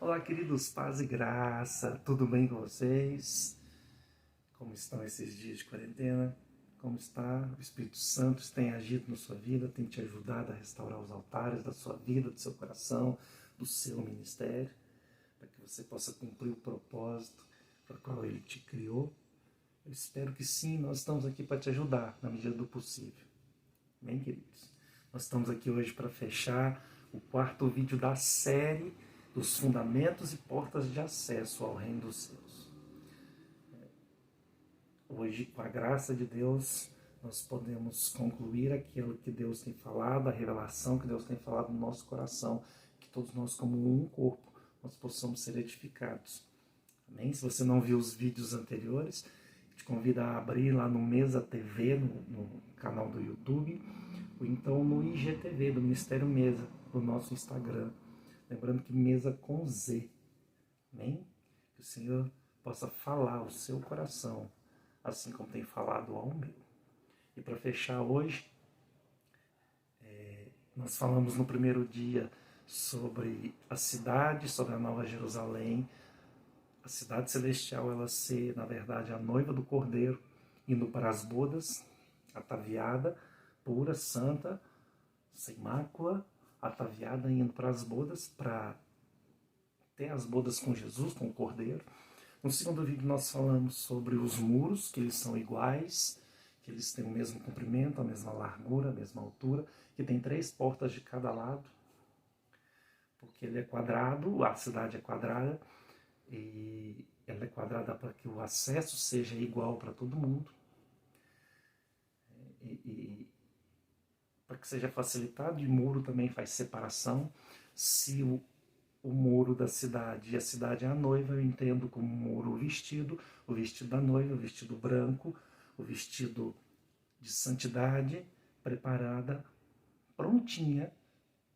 Olá, queridos, paz e graça, tudo bem com vocês? Como estão esses dias de quarentena? Como está? O Espírito Santo tem agido na sua vida, tem te ajudado a restaurar os altares da sua vida, do seu coração, do seu ministério, para que você possa cumprir o propósito para o qual Ele te criou? Eu espero que sim, nós estamos aqui para te ajudar na medida do possível. Bem, queridos? Nós estamos aqui hoje para fechar o quarto vídeo da série dos fundamentos e portas de acesso ao reino dos céus. Hoje, com a graça de Deus, nós podemos concluir aquilo que Deus tem falado, a revelação que Deus tem falado no nosso coração, que todos nós, como um corpo, nós possamos ser edificados. Amém? Se você não viu os vídeos anteriores, te convido a abrir lá no Mesa TV, no canal do YouTube, ou então no IGTV, do Ministério Mesa, do nosso Instagram. Lembrando que Mesa com Z. Amém? Que o Senhor possa falar ao seu coração, assim como tem falado ao meu. E para fechar hoje, nós falamos no primeiro dia sobre a cidade, sobre a Nova Jerusalém, a cidade celestial, ela ser, na verdade, a noiva do Cordeiro, indo para as bodas, ataviada, pura, santa, sem mácula, ataviada, indo para as bodas, para ter as bodas com Jesus, com o Cordeiro. No segundo vídeo nós falamos sobre os muros, que eles são iguais, que eles têm o mesmo comprimento, a mesma largura, a mesma altura, que tem 3 portas de cada lado, porque ele é quadrado, a cidade é quadrada, e ela é quadrada para que o acesso seja igual para todo mundo, e para que seja facilitado, e o muro também faz separação. Se o muro da cidade, e a cidade é a noiva, eu entendo como muro o vestido da noiva, o vestido branco, o vestido de santidade, preparada, prontinha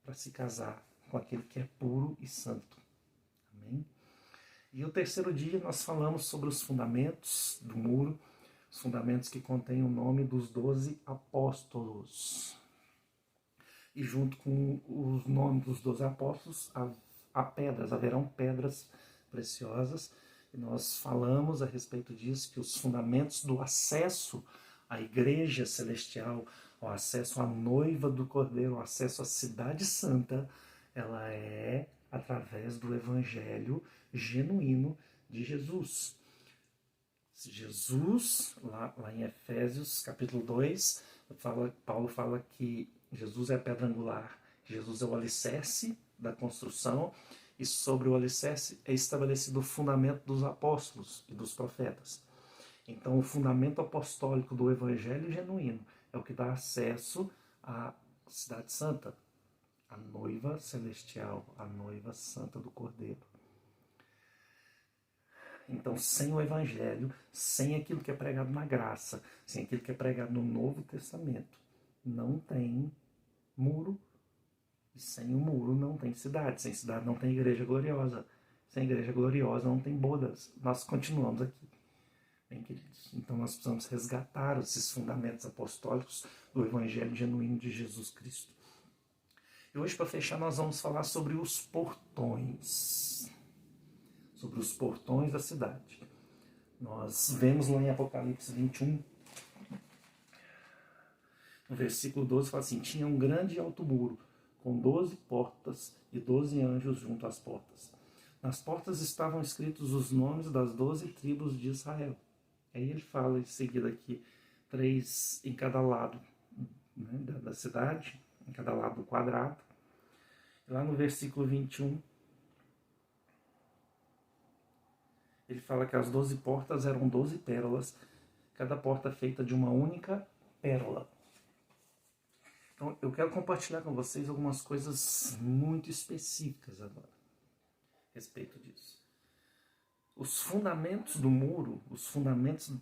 para se casar com aquele que é puro e santo. Amém? E o terceiro dia nós falamos sobre os fundamentos do muro, os fundamentos que contêm o nome dos 12 apóstolos. E junto com os nomes dos 12 apóstolos, haverão pedras preciosas. E nós falamos a respeito disso, que os fundamentos do acesso à igreja celestial, o acesso à noiva do Cordeiro, o acesso à cidade santa, ela é através do evangelho genuíno de Jesus. Jesus, lá em Efésios capítulo 2, Paulo fala que Jesus é a pedra angular, Jesus é o alicerce da construção, e sobre o alicerce é estabelecido o fundamento dos apóstolos e dos profetas. Então, o fundamento apostólico do evangelho genuíno é o que dá acesso à cidade santa, a noiva celestial, a noiva santa do Cordeiro. Então, sem o evangelho, sem aquilo que é pregado na graça, sem aquilo que é pregado no Novo Testamento, não tem muro, e sem o muro não tem cidade, sem cidade não tem igreja gloriosa, sem igreja gloriosa não tem bodas. Nós continuamos aqui, bem, queridos. Então nós precisamos resgatar esses fundamentos apostólicos do evangelho genuíno de Jesus Cristo. E hoje, para fechar, nós vamos falar sobre os portões, sobre os portões da cidade. Nós vemos lá em Apocalipse 21, no versículo 12, fala assim: tinha um grande e alto muro, com 12 portas e 12 anjos junto às portas. Nas portas estavam escritos os nomes das 12 tribos de Israel. Aí ele fala em seguida aqui, 3 em cada lado, né, da cidade, em cada lado do quadrado. E lá no versículo 21, ele fala que as 12 portas eram 12 pérolas, cada porta feita de uma única pérola. Então, eu quero compartilhar com vocês algumas coisas muito específicas agora a respeito disso. Os fundamentos do muro, os fundamentos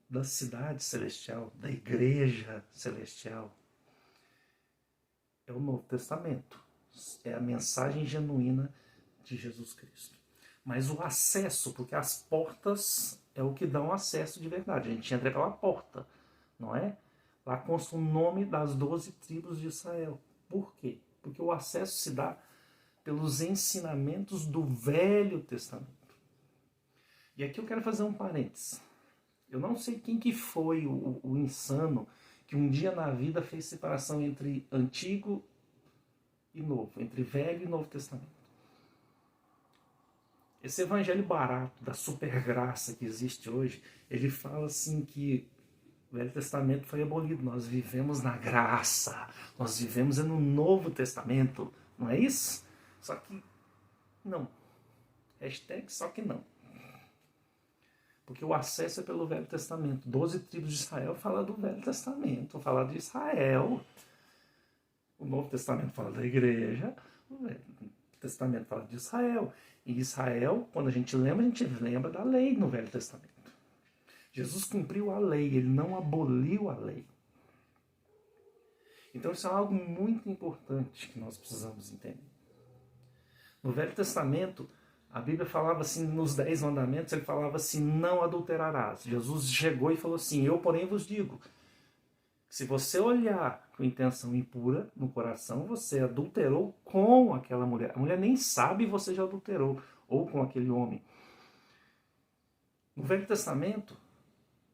da cidade celestial, da igreja celestial, é o Novo Testamento. É a mensagem genuína de Jesus Cristo. Mas o acesso, porque as portas é o que dão acesso de verdade. A gente entra pela porta, não é? Lá consta o nome das 12 tribos de Israel. Por quê? Porque o acesso se dá pelos ensinamentos do Velho Testamento. E aqui eu quero fazer um parênteses. Eu não sei quem que foi o insano que um dia na vida fez separação entre Antigo e Novo, entre Velho e Novo Testamento. Esse evangelho barato da supergraça que existe hoje, ele fala assim que o Velho Testamento foi abolido, nós vivemos na graça, nós vivemos no Novo Testamento, não é isso? Só que não. Hashtag só que não. Porque o acesso é pelo Velho Testamento. 12 tribos de Israel fala do Velho Testamento, fala de Israel. O Novo Testamento fala da igreja, o Velho Testamento fala de Israel. E Israel, quando a gente lembra da lei no Velho Testamento. Jesus cumpriu a lei, ele não aboliu a lei. Então isso é algo muito importante que nós precisamos entender. No Velho Testamento, a Bíblia falava assim, nos 10 mandamentos, ele falava assim, não adulterarás. Jesus chegou e falou assim, eu porém vos digo, se você olhar com intenção impura no coração, você adulterou com aquela mulher. A mulher nem sabe você já adulterou, ou com aquele homem. No Velho Testamento,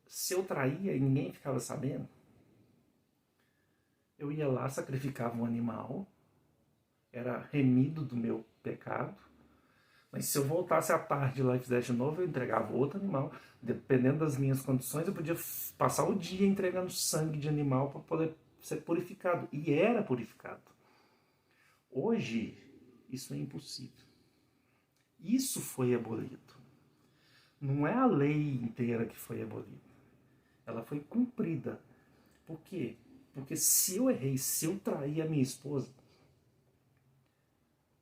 se eu traía e ninguém ficava sabendo, eu ia lá, sacrificava um animal, era remido do meu pecado, mas se eu voltasse à tarde lá e fizesse de novo, eu entregava outro animal. Dependendo das minhas condições, eu podia passar o dia entregando sangue de animal para poder ser purificado. E era purificado. Hoje, isso é impossível. Isso foi abolido. Não é a lei inteira que foi abolida. Ela foi cumprida. Por quê? Porque se eu errei, se eu traí a minha esposa,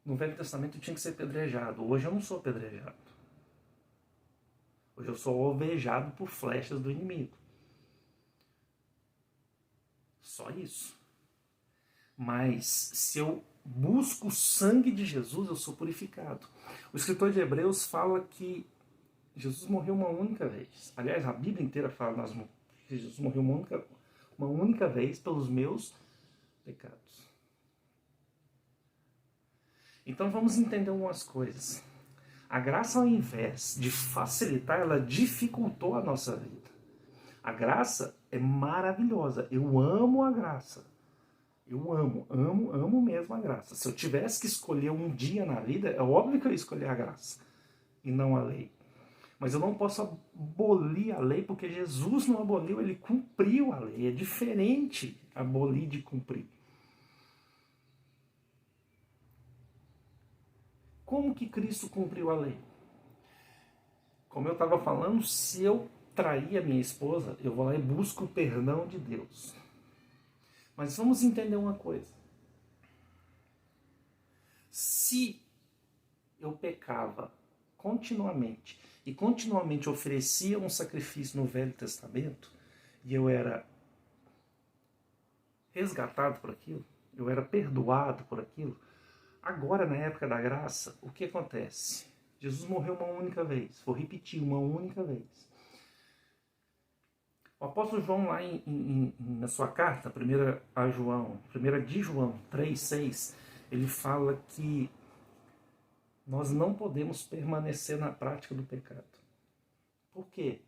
no Velho Testamento eu tinha que ser apedrejado. Hoje eu não sou apedrejado. Hoje eu sou alvejado por flechas do inimigo. Só isso. Mas se eu busco o sangue de Jesus, eu sou purificado. O escritor de Hebreus fala que Jesus morreu uma única vez. Aliás, a Bíblia inteira fala que Jesus morreu uma única vez pelos meus pecados. Então vamos entender algumas coisas. A graça, ao invés de facilitar, ela dificultou a nossa vida. A graça é maravilhosa. Eu amo a graça. Eu amo mesmo a graça. Se eu tivesse que escolher um dia na vida, é óbvio que eu ia escolher a graça e não a lei. Mas eu não posso abolir a lei, porque Jesus não aboliu, ele cumpriu a lei. É diferente abolir de cumprir. Como que Cristo cumpriu a lei? Como eu estava falando, se eu trair a minha esposa, eu vou lá e busco o perdão de Deus. Mas vamos entender uma coisa. Se eu pecava continuamente e continuamente oferecia um sacrifício no Velho Testamento, e eu era resgatado por aquilo, eu era perdoado por aquilo, agora, na época da graça, o que acontece? Jesus morreu uma única vez. Vou repetir, uma única vez. O apóstolo João, lá na sua carta, 1 de João 3,6, ele fala que nós não podemos permanecer na prática do pecado. Por quê?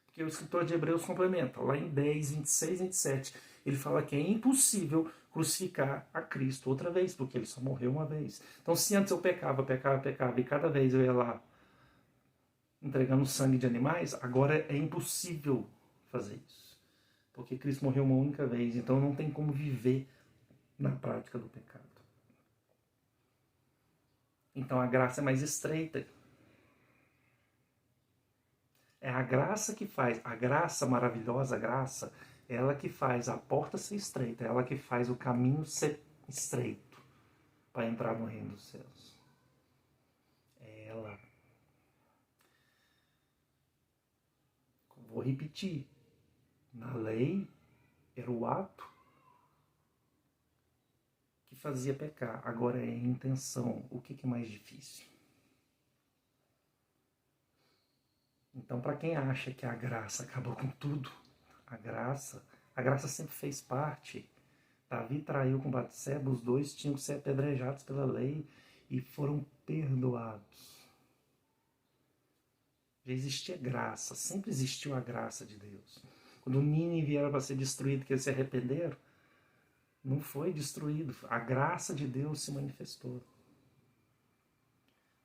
Porque o escritor de Hebreus complementa, lá em 10, 26, 27, ele fala que é impossível crucificar a Cristo outra vez, porque ele só morreu uma vez. Então, se antes eu pecava, e cada vez eu ia lá entregando sangue de animais, agora é impossível fazer isso. Porque Cristo morreu uma única vez, então não tem como viver na prática do pecado. Então a graça é mais estreita. É a graça que faz, a graça maravilhosa, a graça, ela que faz a porta ser estreita, ela que faz o caminho ser estreito para entrar no reino dos céus. É ela. Vou repetir. Na lei, era o ato que fazia pecar. Agora é a intenção. O que é mais difícil? Então, para quem acha que a graça acabou com tudo, a graça sempre fez parte. Davi traiu com Batseba, os dois tinham que ser apedrejados pela lei. e foram perdoados. Já existia graça, sempre existiu a graça de Deus. Quando Nínive era para ser destruído, que eles se arrependeram, não foi destruído. A graça de Deus se manifestou.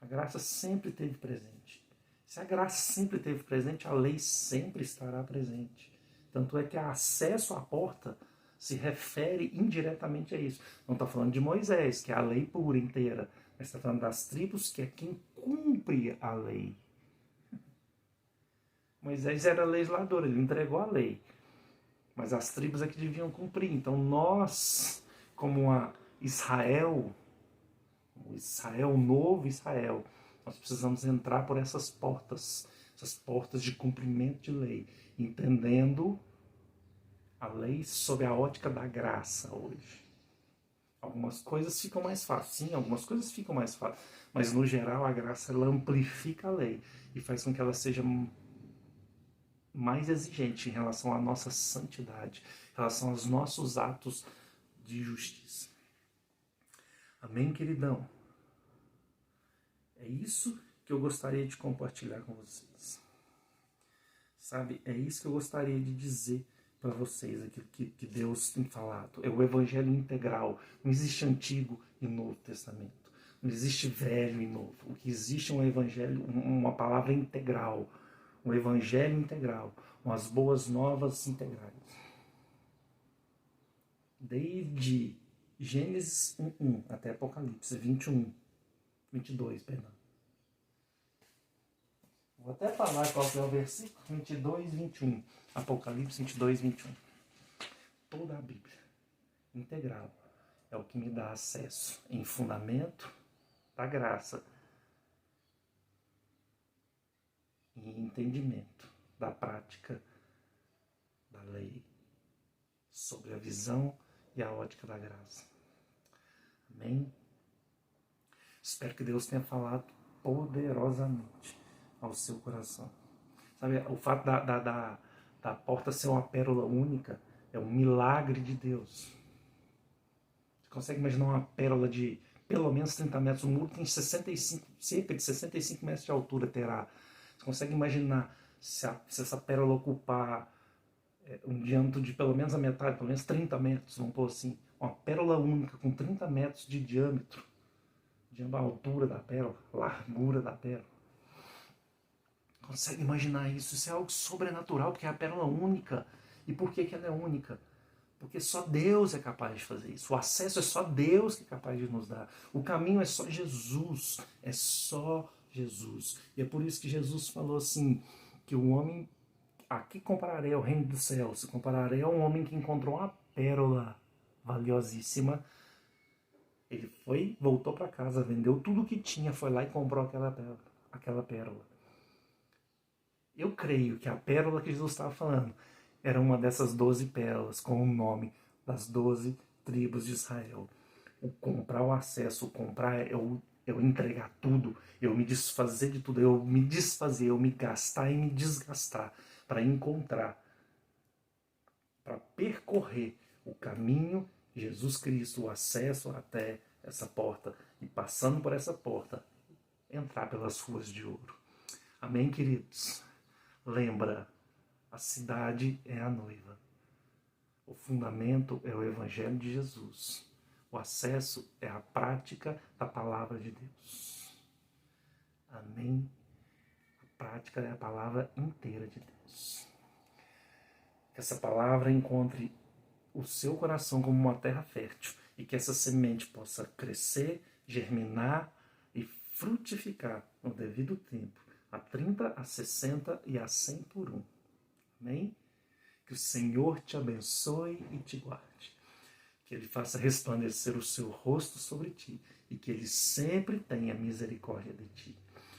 A graça sempre esteve presente. Se a graça sempre esteve presente, a lei sempre estará presente. Tanto é que o acesso à porta se refere indiretamente a isso. Não está falando de Moisés, que é a lei pura inteira, mas está falando das tribos, que é quem cumpre a lei. Moisés era legislador, ele entregou a lei. Mas as tribos é que deviam cumprir. Então nós, como a Israel, o novo Israel, nós precisamos entrar por essas portas de cumprimento de lei, entendendo a lei sob a ótica da graça hoje. Algumas coisas ficam mais fáceis, sim, algumas coisas ficam mais fáceis, mas no geral a graça ela amplifica a lei e faz com que ela seja mais exigente em relação à nossa santidade, em relação aos nossos atos de justiça. Amém, queridão? É isso que eu gostaria de compartilhar com vocês. Sabe, é isso que eu gostaria de dizer para vocês, aquilo que Deus tem falado. É o evangelho integral. Não existe Antigo e Novo Testamento. Não existe velho e novo. O que existe é um evangelho, uma palavra integral. Um evangelho integral. Umas boas novas integrais. Desde Gênesis 1:1 até Apocalipse 22, perdão. Vou até falar qual que é o versículo, 22, 21. Apocalipse 22, 21. Toda a Bíblia, integral, é o que me dá acesso em fundamento da graça e entendimento da prática da lei, sobre a visão e a ótica da graça. Amém? Espero que Deus tenha falado poderosamente ao seu coração. Sabe, o fato da porta ser uma pérola única é um milagre de Deus. Você consegue imaginar uma pérola de pelo menos 30 metros? O muro tem cerca de 65 metros de altura terá. Você consegue imaginar se essa pérola ocupar um diâmetro de pelo menos a metade, pelo menos 30 metros, vamos pôr assim. Uma pérola única com 30 metros de diâmetro. A altura da pérola, largura da pérola. Consegue imaginar isso? Isso é algo sobrenatural, porque é a pérola única. E por que ela é única? Porque só Deus é capaz de fazer isso. O acesso é só Deus que é capaz de nos dar. O caminho é só Jesus. É só Jesus. E é por isso que Jesus falou assim, que o homem... Aqui compararei ao reino dos céus. Compararei a um homem que encontrou uma pérola valiosíssima. Ele voltou para casa, vendeu tudo o que tinha, foi lá e comprou aquela pérola. Eu creio que a pérola que Jesus estava falando era uma dessas 12 pérolas, com o nome das 12 tribos de Israel. O comprar o acesso, o comprar é eu entregar tudo, eu me desfazer de tudo, eu me desfazer, eu me gastar e me desgastar para encontrar, para percorrer o caminho de Jesus Cristo, o acesso até essa porta e passando por essa porta, entrar pelas ruas de ouro. Amém, queridos? Lembra, a cidade é a noiva. O fundamento é o Evangelho de Jesus. O acesso é a prática da palavra de Deus. Amém? A prática é a palavra inteira de Deus. Que essa palavra encontre o seu coração como uma terra fértil e que essa semente possa crescer, germinar e frutificar no devido tempo. A 30, a 60 e a 100 por 1. Amém? Que o Senhor te abençoe e te guarde. Que Ele faça resplandecer o seu rosto sobre ti e que Ele sempre tenha misericórdia de ti.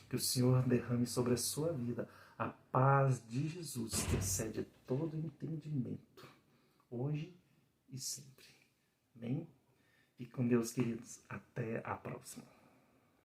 Que o Senhor derrame sobre a sua vida a paz de Jesus, que excede todo entendimento, hoje e sempre. Amém? Fique com Deus, queridos. Até a próxima.